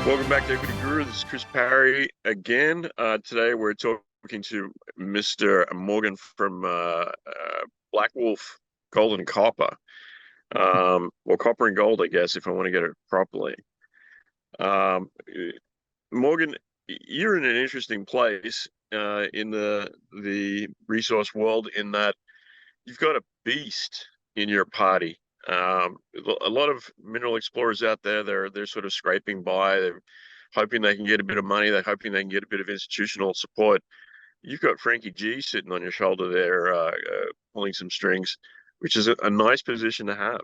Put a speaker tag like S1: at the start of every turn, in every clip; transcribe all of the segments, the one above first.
S1: Welcome back to Equity Guru. This is Chris Parry again. Today we're talking to Mr. Morgan from Blackwolf Gold and Copper. Well, copper and gold, I guess, if I want to get it properly. Um, Morgan, you're in an interesting place in the resource world in that you've got a beast in your party. A lot of mineral explorers out there, they're sort of scraping by. They're hoping they can get a bit of money. They're hoping they can get a bit of institutional support. You've got Frankie G sitting on your shoulder there, pulling some strings, which is a nice position to have.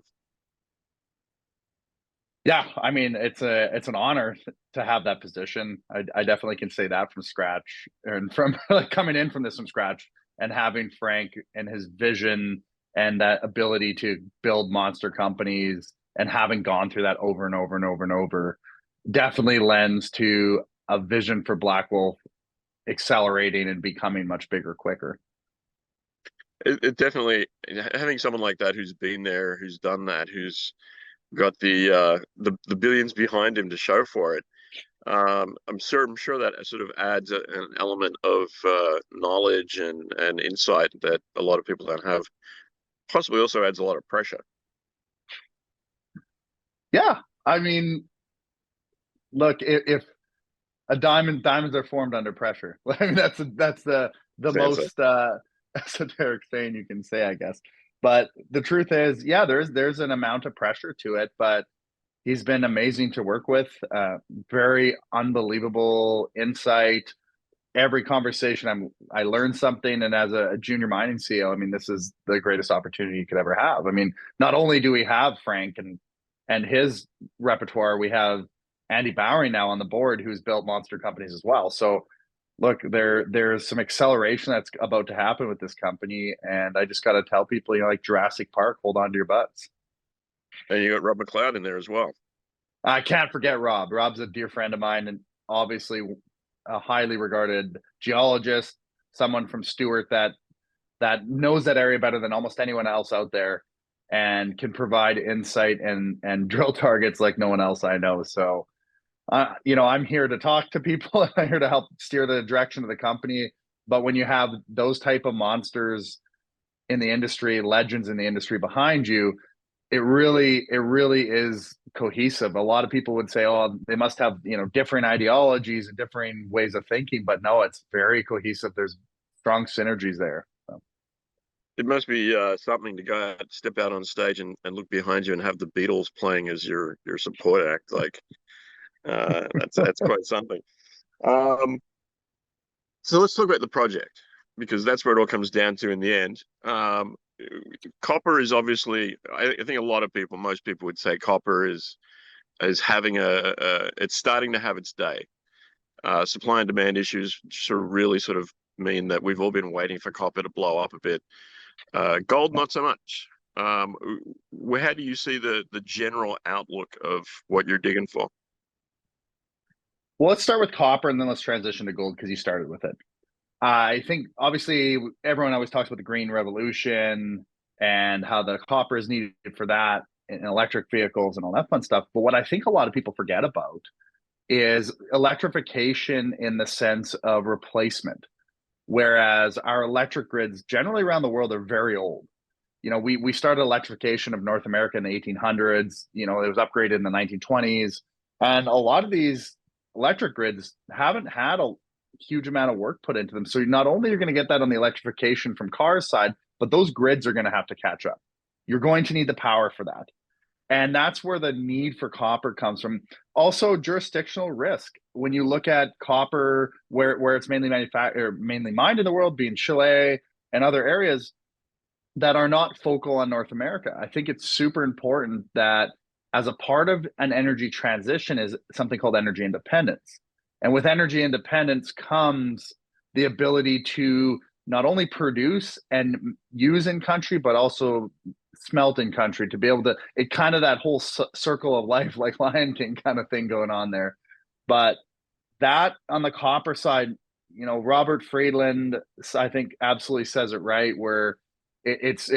S2: Yeah, I mean it's an honor to have that position. I definitely can say that from scratch and from like coming in from this from scratch and having Frank and his vision and that ability to build monster companies and having gone through that over and over and over and over definitely lends to a vision for Blackwolf accelerating and becoming much bigger quicker.
S1: It definitely having someone like that who's been there, who's done that, who's got the billions behind him to show for it. I'm sure that sort of adds an element of knowledge and insight that a lot of people don't have. Possibly also adds a lot of pressure.
S2: Yeah, I mean, look, if a diamonds are formed under pressure. I mean, that's the
S1: Sounds like
S2: most esoteric saying you can say, I guess. But the truth is, yeah, there's an amount of pressure to it, but he's been amazing to work with. Very unbelievable insight. Every conversation, I learned something, and as a junior mining CEO, I mean, this is the greatest opportunity you could ever have. I mean, not only do we have Frank and his repertoire, we have Andy Bowering now on the board, who's built monster companies as well. So, look, there's some acceleration that's about to happen with this company, and I just got to tell people, like Jurassic Park, hold on to your butts.
S1: and you got Rob McLeod in there as well.
S2: I can't forget Rob. Rob's a dear friend of mine, and obviously a highly regarded geologist, someone from Stewart that knows that area better than almost anyone else out there and can provide insight and drill targets like no one else I know. So, I'm here to talk to people. I'm here to help steer the direction of the company. But when you have those type of monsters in the industry, legends in the industry behind you, it really is cohesive. A lot of people would say, oh, they must have, different ideologies and differing ways of thinking, but no, it's very cohesive. There's strong synergies there. So.
S1: It must be something to go out, step out on stage and look behind you and have the Beatles playing as your support act. Like that's quite something. Um, so let's talk about the project because that's where it all comes down to in the end. Copper is obviously, I think a lot of people, most people would say copper is having it's starting to have its day. Supply and demand issues sort of mean that we've all been waiting for copper to blow up a bit. Gold, not so much. How do you see the general outlook of what you're digging for?
S2: Well, let's start with copper and then let's transition to gold because you started with it. I think obviously everyone always talks about the green revolution and how the copper is needed for that in electric vehicles and all that fun stuff. But what I think a lot of people forget about is electrification in the sense of replacement. Whereas our electric grids generally around the world are very old. We started electrification of North America in the 1800s. It was upgraded in the 1920s. And a lot of these electric grids haven't had a huge amount of work put into them. So not only you're going to get that on the electrification from cars side, but those grids are going to have to catch up. You're going to need the power for that. And that's where the need for copper comes from. Also, jurisdictional risk. When you look at copper, where it's mainly manufactured or mainly mined in the world, being Chile and other areas that are not focal on North America, I think it's super important that as a part of an energy transition is something called energy independence. And with energy independence comes the ability to not only produce and use in country, but also smelt in country to be able to, it kind of that whole circle of life, like Lion King kind of thing going on there. But that on the copper side, Robert Friedland, I think absolutely says it right, where it's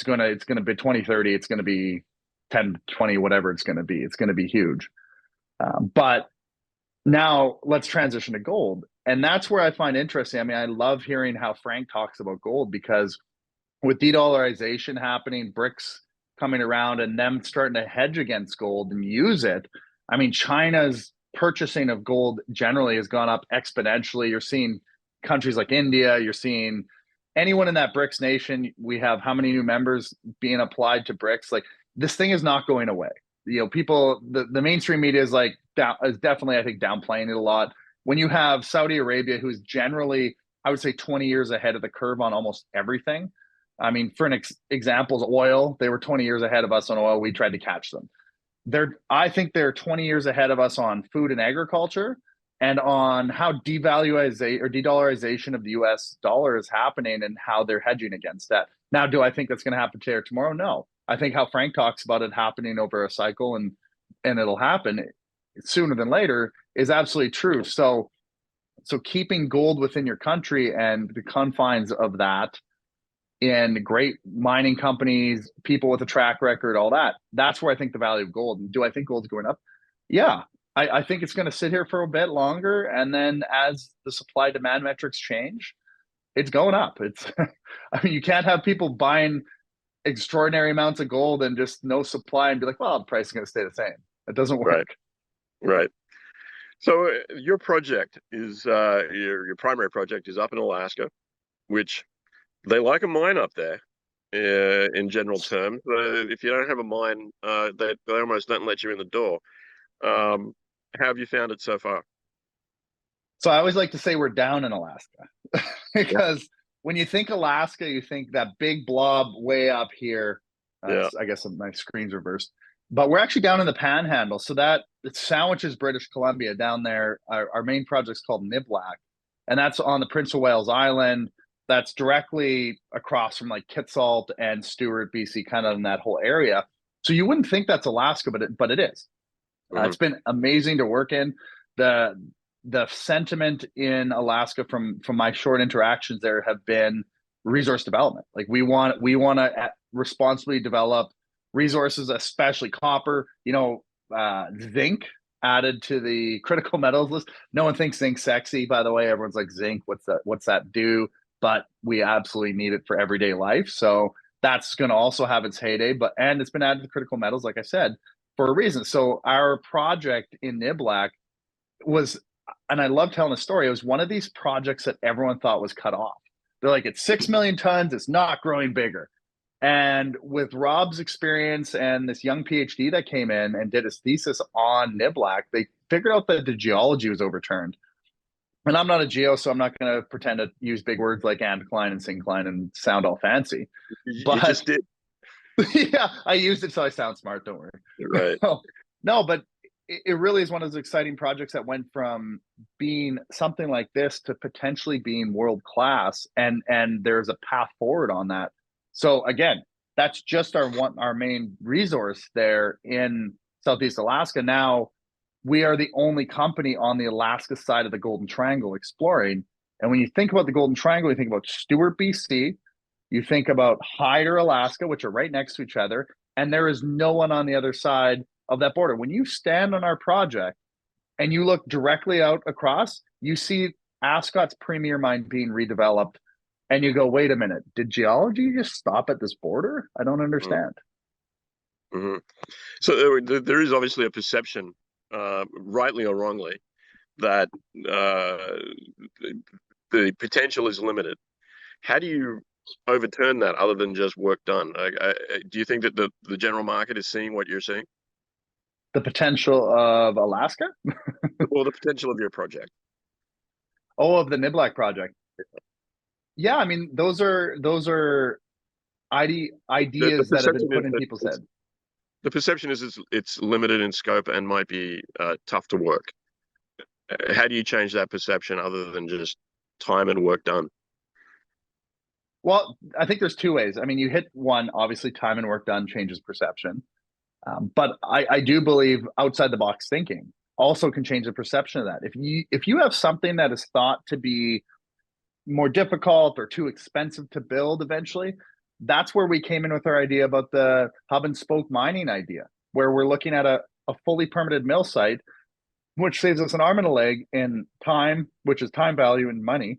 S2: gonna be 2030, it's gonna be 10, 20, whatever it's gonna be. It's gonna be huge. But Now let's transition to gold. And that's where I find interesting. I mean, I love hearing how Frank talks about gold because with de-dollarization happening, BRICS coming around and them starting to hedge against gold and use it. I mean, China's purchasing of gold generally has gone up exponentially. You're seeing countries like India, you're seeing anyone in that BRICS nation. We have how many new members being applied to BRICS? Like this thing is not going away. You know, people, the mainstream media is like is definitely, I think, downplaying it a lot. When you have Saudi Arabia, who's generally, I would say, 20 years ahead of the curve on almost everything. I mean, for an example, oil, they were 20 years ahead of us on oil. We tried to catch them. I think they're 20 years ahead of us on food and agriculture and on how devaluation or de-dollarization of the US dollar is happening and how they're hedging against that. Now, do I think that's going to happen today or tomorrow? No. I think how Frank talks about it happening over a cycle and it'll happen sooner than later is absolutely true. So keeping gold within your country and the confines of that in great mining companies, people with a track record, all that. That's where I think the value of gold. And do I think gold's going up? Yeah. I think it's going to sit here for a bit longer. And then as the supply demand metrics change, it's going up. It's, I mean, you can't have people buying extraordinary amounts of gold and just no supply and be like, well, the price is going to stay the same. It doesn't work.
S1: Right. So your project is your primary project is up in Alaska, which they like a mine up there. In general terms, if you don't have a mine, they almost don't let you in the door. How have you found it so far?
S2: So I always like to say we're down in Alaska because when you think Alaska, you think that big blob way up here.
S1: Yeah.
S2: I guess my screen's reversed, but we're actually down in the Panhandle. So that it sandwiches British Columbia down there. Our main project's called Niblack, and that's on the Prince of Wales Island. That's directly across from like Kitsault and Stewart, BC, kind of in that whole area. So you wouldn't think that's Alaska, but it is. It's been amazing to work in. The sentiment in Alaska from my short interactions there have been resource development. Like we want to responsibly develop resources, especially copper. You know, zinc added to the critical metals list. No one thinks zinc's sexy, by the way. Everyone's like, zinc, what's that do? But we absolutely need it for everyday life. So that's going to also have its heyday. And it's been added to critical metals, like I said, for a reason. So our project in Niblack was, and I love telling the story, it was one of these projects that everyone thought was cut off. They're like, it's 6 million tons, it's not growing bigger. And with Rob's experience and this young PhD that came in and did his thesis on Niblack, they figured out that the geology was overturned. And I'm not a geo, so I'm not going to pretend to use big words like anticline and syncline and sound all fancy.
S1: You just did.
S2: Yeah, I used it so I sound smart. Don't worry.
S1: Right.
S2: No, but it really is one of those exciting projects that went from being something like this to potentially being world class, and there's a path forward on that. So again, that's just our main resource there in Southeast Alaska. Now we are the only company on the Alaska side of the Golden Triangle exploring. And when you think about the Golden Triangle, you think about Stewart, BC, you think about Hyder, Alaska, which are right next to each other, and there is no one on the other side of that border. When you stand on our project and you look directly out across, you see Ascot's premier mine being redeveloped, and you go, wait a minute, did geology just stop at this border? I don't understand.
S1: Mm-hmm. So there is obviously a perception, rightly or wrongly, that the potential is limited. How do you overturn that other than just work done? Do you think that the general market is seeing what you're seeing?
S2: The potential of Alaska?
S1: Or the potential of your project?
S2: Oh, of the Niblack project. Yeah, I mean, those are ideas that have been put in people's head.
S1: The perception is it's limited in scope and might be tough to work. How do you change that perception other than just time and work done?
S2: Well, I think there's two ways. I mean, you hit one, obviously, time and work done changes perception. But I do believe outside the box thinking also can change the perception of that. If you have something that is thought to be more difficult or too expensive to build eventually, that's where we came in with our idea about the hub and spoke mining idea, where we're looking at a fully permitted mill site which saves us an arm and a leg in time, which is time value and money,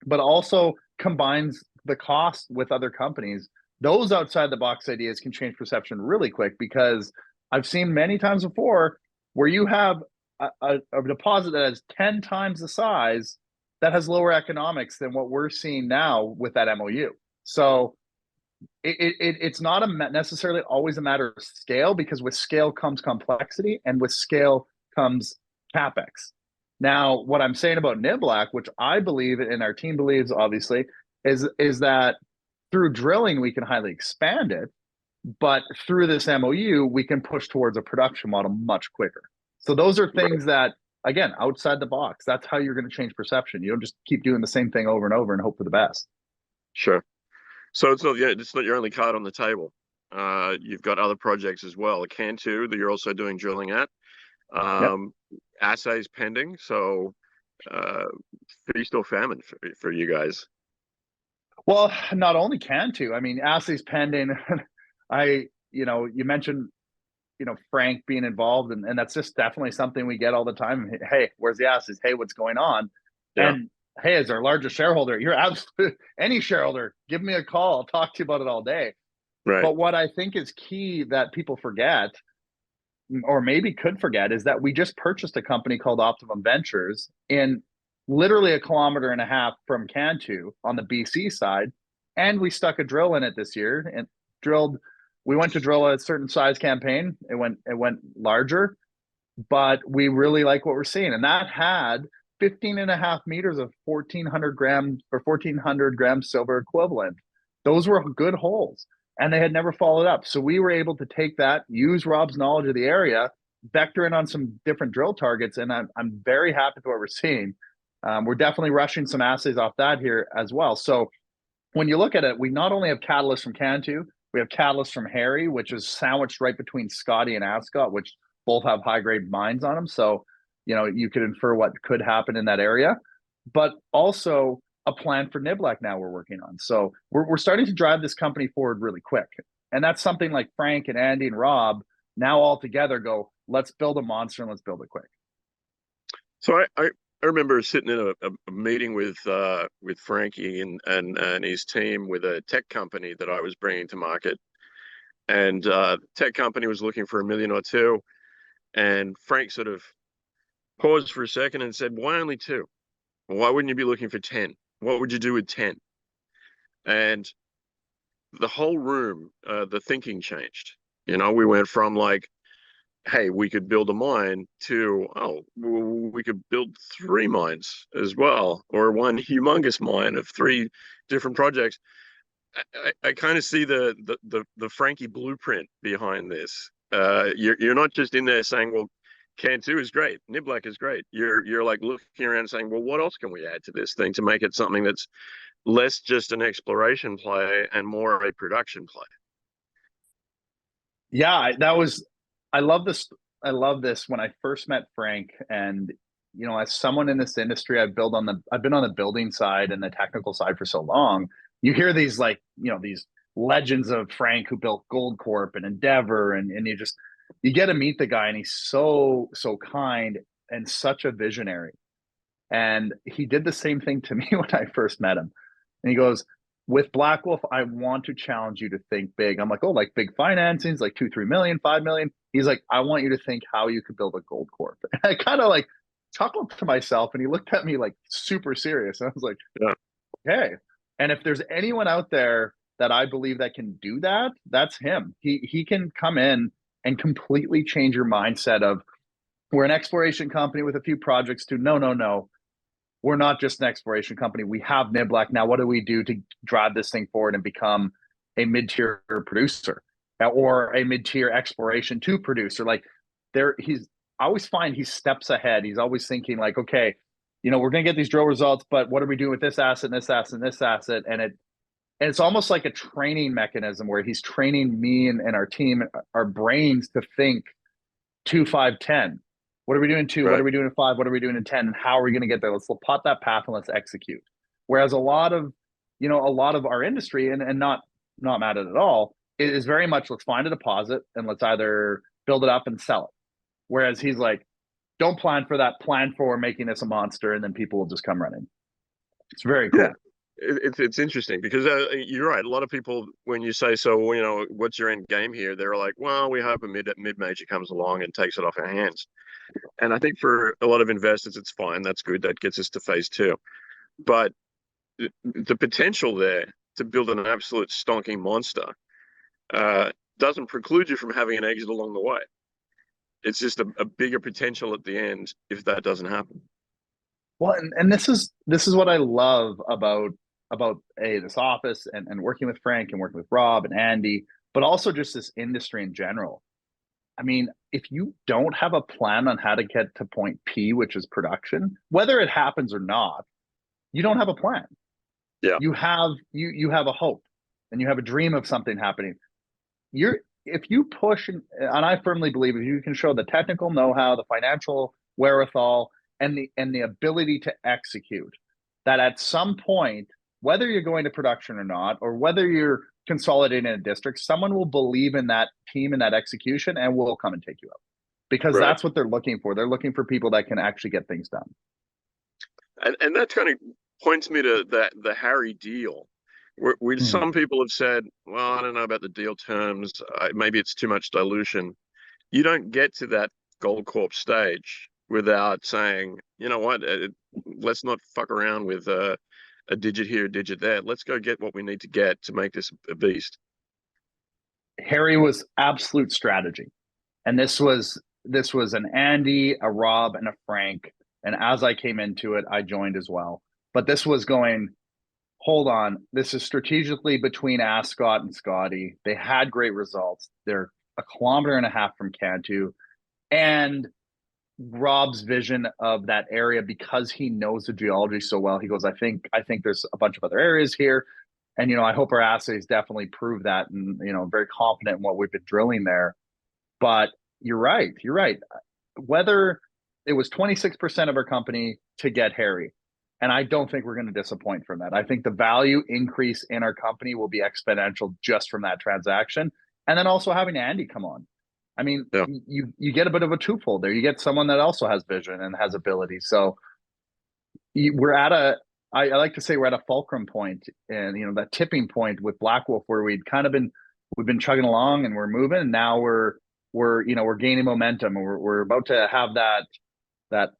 S2: but also combines the cost with other companies. Those outside the box ideas can change perception really quick, because I've seen many times before where you have a deposit that has 10 times the size that has lower economics than what we're seeing now with that MOU. So it's not necessarily always a matter of scale, because with scale comes complexity, and with scale comes capex. Now, what I'm saying about Niblack, which I believe and our team believes, obviously, is that through drilling we can highly expand it, but through this MOU we can push towards a production model much quicker. So those are things that, again, outside the box. That's how you're going to change perception. You don't just keep doing the same thing over and over and hope for the best.
S1: Sure. So it's not your only card on the table. You've got other projects as well. Cantu that you're also doing drilling at.
S2: Yep.
S1: Assays pending. So feast or famine for you guys.
S2: Well, not only Cantu, I mean, assays pending. You mentioned, Frank being involved, and that's just definitely something we get all the time. Hey, where's the assays? Hey, what's going on?
S1: Yeah.
S2: And hey, as our largest shareholder, you're absolutely any shareholder, give me a call. I'll talk to you about it all day.
S1: Right.
S2: But what I think is key that people forget, or maybe could forget, is that we just purchased a company called Optimum Ventures in literally 1.5 kilometers from Cantu on the BC side. And we stuck a drill in it this year and drilled. We went to drill a certain size campaign. It went larger, but we really like what we're seeing. And that had 15.5 meters of 1,400 grams or 1,400 grams silver equivalent. Those were good holes, and they had never followed up. So we were able to take that, use Rob's knowledge of the area, vector in on some different drill targets, and I'm very happy with what we're seeing. We're definitely rushing some assays off that here as well. So when you look at it, we not only have catalysts from Cantu, we have catalysts from Harry, which is sandwiched right between Scotty and Ascot, which both have high grade mines on them. So, you could infer what could happen in that area, but also a plan for Niblack now we're working on. So we're starting to drive this company forward really quick. And that's something like Frank and Andy and Rob now all together go, let's build a monster and let's build it quick.
S1: So I remember sitting in a meeting with Frankie and his team with a tech company that I was bringing to market, and tech company was looking for $1 million or $2 million, and Frank sort of paused for a second and said, "Why only 2? Why wouldn't you be looking for 10? What would you do with 10?" And the whole room, the thinking changed. We went from like, hey, we could build a mine to, oh, we could build 3 mines as well, or one humongous mine of 3 different projects. I kind of see the Frankie blueprint behind this. You're not just in there saying, well, Cantu is great, Niblack is great. You're like looking around saying, well, what else can we add to this thing to make it something that's less just an exploration play and more a production play?
S2: Yeah, I love this. I love this. When I first met Frank, and as someone in this industry, I've been on the building side and the technical side for so long. You hear these these legends of Frank who built Gold Corp and Endeavor, and you get to meet the guy, and he's so kind and such a visionary. And he did the same thing to me when I first met him. And he goes, with Blackwolf, I want to challenge you to think big. I'm like, oh, like big financings, like 2-3 million, 5 million. He's like, I want you to think how you could build a gold corp. And I kind of like chuckled to myself, and he looked at me like super serious. And I was like,
S1: Yeah.
S2: okay. And if there's anyone out there that I believe that can do that, that's him. He can come in and completely change your mindset of, we're an exploration company with a few projects to no. We're not just an exploration company. We have Niblack now. What do we do to drive this thing forward and become a mid-tier producer or a mid-tier exploration to producer? Like I always find he steps ahead. He's always thinking like, okay, we're going to get these drill results, but what are we doing with this asset and this asset and this asset? And it's almost like a training mechanism where he's training me and our team, our brains to think 2, 5, 10. What are we doing in 2? Right. What are we doing in 5? What are we doing in 10? And how are we going to get there? Let's plot that path and let's execute. Whereas a lot of our industry, and not mad at it all, is very much, let's find a deposit and let's either build it up and sell it. Whereas he's like, Don't plan for that. Plan for making this a monster, and then people will just come running. It's very
S1: Yeah,
S2: cool.
S1: it's interesting because you're right. A lot of people, when you say, so, what's your end game here? They're like, well, we hope a mid major comes along and takes it off our hands. And I think for a lot of investors, it's fine. That's good. That gets us to phase two. But the potential there to build an absolute stonking monster doesn't preclude you from having an exit along the way. It's just a bigger potential at the end if that doesn't happen.
S2: Well, and this is what I love about this office and working with Frank and working with Rob and Andy, but also just this industry in general. I mean, if you don't have a plan on how to get to point P, which is production, whether it happens or not, you don't have a plan.
S1: Yeah.
S2: You have a hope and you have a dream of something happening. If you push, and I firmly believe if you can show the technical know-how, the financial wherewithal, and the ability to execute, that at some point, whether you're going to production or not, or whether you're consolidating in a district, someone will believe in that team and that execution and will come and take you out, because
S1: Right.
S2: that's what they're looking for. They're looking for people that can actually get things done.
S1: And that kind of points me to the Harry deal, where some people have said, well, I don't know about the deal terms. Maybe it's too much dilution. You don't get to that Gold Corp stage without saying, you know what, let's not fuck around with a digit here, a digit there. Let's go get what we need to get to make this a beast.
S2: Harry was absolute strategy. And this was an Andy, a Rob, and a Frank. And as I came into it, I joined as well. But this was going, hold on, this is strategically between Ascot and Scotty. They had great results. They're a kilometer and a half from Cantu. And Rob's vision of that area, because he knows the geology so well, he goes, I think there's a bunch of other areas here. And, I hope our assays definitely prove that. And, very confident in what we've been drilling there. But you're right. Whether it was 26% of our company to get Harry, and I don't think we're going to disappoint from that. I think the value increase in our company will be exponential just from that transaction. And then also having Andy come on. I mean,
S1: Yeah.
S2: you get a bit of a twofold there. You get someone that also has vision and has ability. So we're at I like to say we're at a fulcrum point, and that tipping point with Blackwolf, where we've been chugging along and we're moving, and now we're gaining momentum. We're about to have that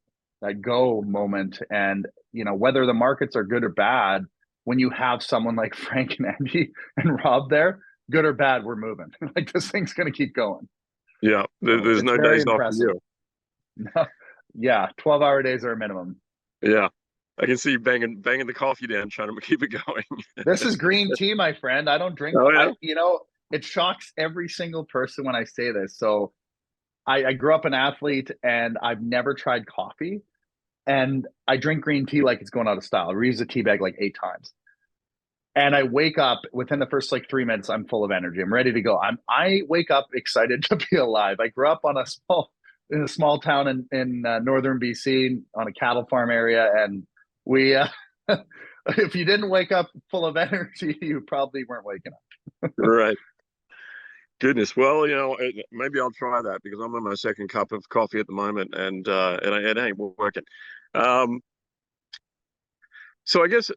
S2: go moment, and whether the markets are good or bad, when you have someone like Frank and Andy and Rob there, good or bad, we're moving. Like, this thing's going to keep going.
S1: Yeah, there's no days off for you.
S2: Yeah, 12-hour days are a minimum.
S1: Yeah, I can see you banging the coffee down, trying to keep it going.
S2: This is green tea, my friend. I don't drink.
S1: Oh, yeah?
S2: It shocks every single person when I say this. So I grew up an athlete, and I've never tried coffee. And I drink green tea like it's going out of style. I reuse the tea bag like 8 times. And I wake up within the first 3 minutes, I'm full of energy. I'm ready to go. I wake up excited to be alive. I grew up in a small town in northern BC on a cattle farm area, and we if you didn't wake up full of energy, you probably weren't waking up.
S1: Right. Goodness. Well, maybe I'll try that, because I'm on my second cup of coffee at the moment, and it ain't working. So I guess,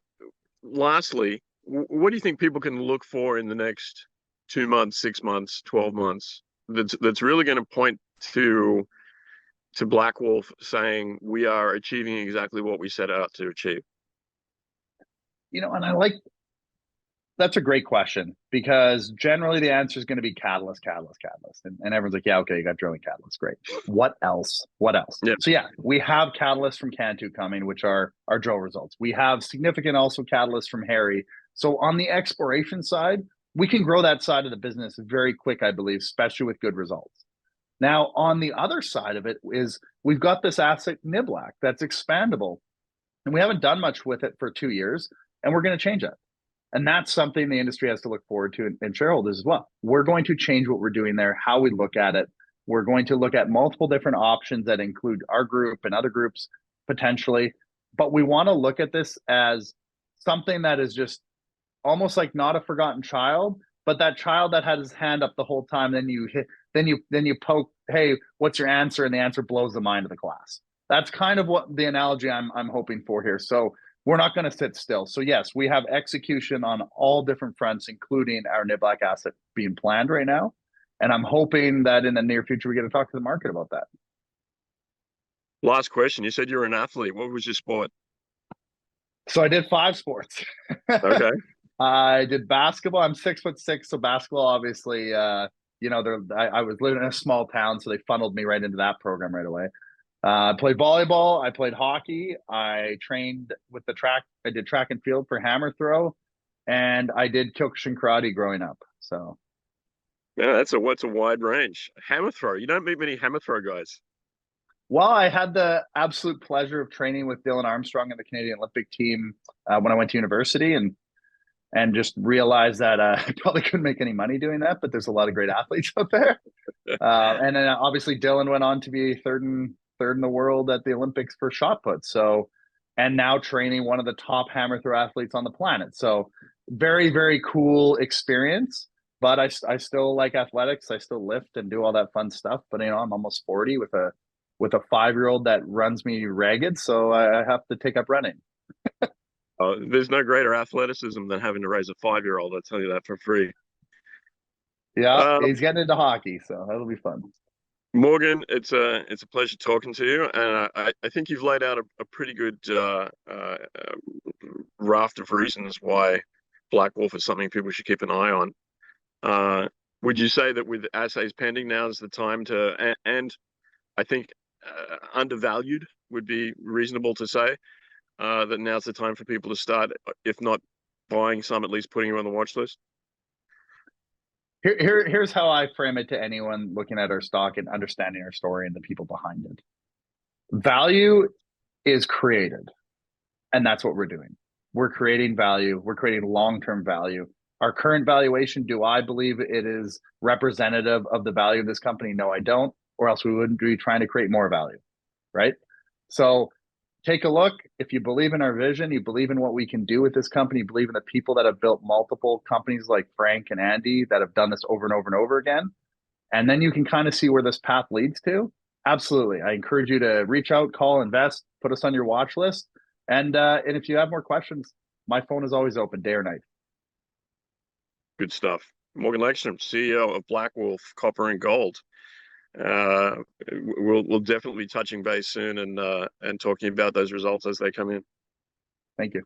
S1: lastly, what do you think people can look for in the next 2 months, 6 months, 12 months that's really going to point to Blackwolf saying we are achieving exactly what we set out to achieve?
S2: And that's a great question, because generally the answer is going to be catalyst. And everyone's like, yeah, okay, you got drilling catalyst. Great. What else?
S1: Yeah.
S2: So yeah, we have catalysts from Cantu coming, which are our drill results. We have significant also catalysts from Harry. So on the exploration side, we can grow that side of the business very quick, I believe, especially with good results. Now, on the other side of it is we've got this asset Niblack that's expandable, and we haven't done much with it for 2 years, and we're going to change that. And that's something the industry has to look forward to, and shareholders as well. We're going to change what we're doing there, how we look at it. We're going to look at multiple different options that include our group and other groups potentially. But we want to look at this as something that is just almost like not a forgotten child, but that child that had his hand up the whole time. Then you poke hey, what's your answer? And the answer blows the mind of the class. That's kind of what the analogy I'm hoping for here. So we're not going to sit still. So yes, we have execution on all different fronts, including our Niblack asset being planned right now. And I'm hoping that in the near future, we get to talk to the market about that.
S1: Last question. You said you were an athlete. What was your sport?
S2: So I did 5 sports.
S1: Okay.
S2: I did basketball. I'm 6'6", so basketball, obviously, I was living in a small town, so they funneled me right into that program right away. I played volleyball. I played hockey. I trained with the track. I did track and field for hammer throw, and I did Kyokushin karate growing up. So,
S1: Yeah, what's a wide range. Hammer throw. You don't meet many hammer throw guys.
S2: well, I had the absolute pleasure of training with Dylan Armstrong and the Canadian Olympic team when I went to university, and just realized that I probably couldn't make any money doing that, but there's a lot of great athletes out there. And then obviously Dylan went on to be third in the world at the Olympics for shot put. So, and now training one of the top hammer throw athletes on the planet. So, very, very cool experience. But I still like athletics. I still lift and do all that fun stuff. But I'm almost 40 with a 5-year-old that runs me ragged. So I have to take up running.
S1: There's no greater athleticism than having to raise a 5-year-old. I'll tell you that for free.
S2: Yeah,
S1: Um,
S2: he's getting into hockey, so that'll be fun.
S1: Morgan, it's a pleasure talking to you, and I think you've laid out a pretty good raft of reasons why Blackwolf is something people should keep an eye on. Would you say that with assays pending, now is the time to, and I think undervalued would be reasonable to say, that now's the time for people to start, if not buying some, at least putting you on the watch list?
S2: Here's how I frame it to anyone looking at our stock and understanding our story and the people behind it. Value is created, and that's what we're doing. We're creating value. We're creating long-term value. Our current valuation, do I believe it is representative of the value of this company? No, I don't, or else we wouldn't be trying to create more value, right? So take a look. If you believe in our vision, you believe in what we can do with this company, you believe in the people that have built multiple companies like Frank and Andy that have done this over and over and over again, and then you can kind of see where this path leads to. Absolutely. I encourage you to reach out, call, invest, put us on your watch list. And if you have more questions, my phone is always open, day or night.
S1: Good stuff. Morgan Lekstrom, CEO of Blackwolf Copper and Gold. Uh, we'll definitely be touching base soon and talking about those results as they come in.
S2: Thank you.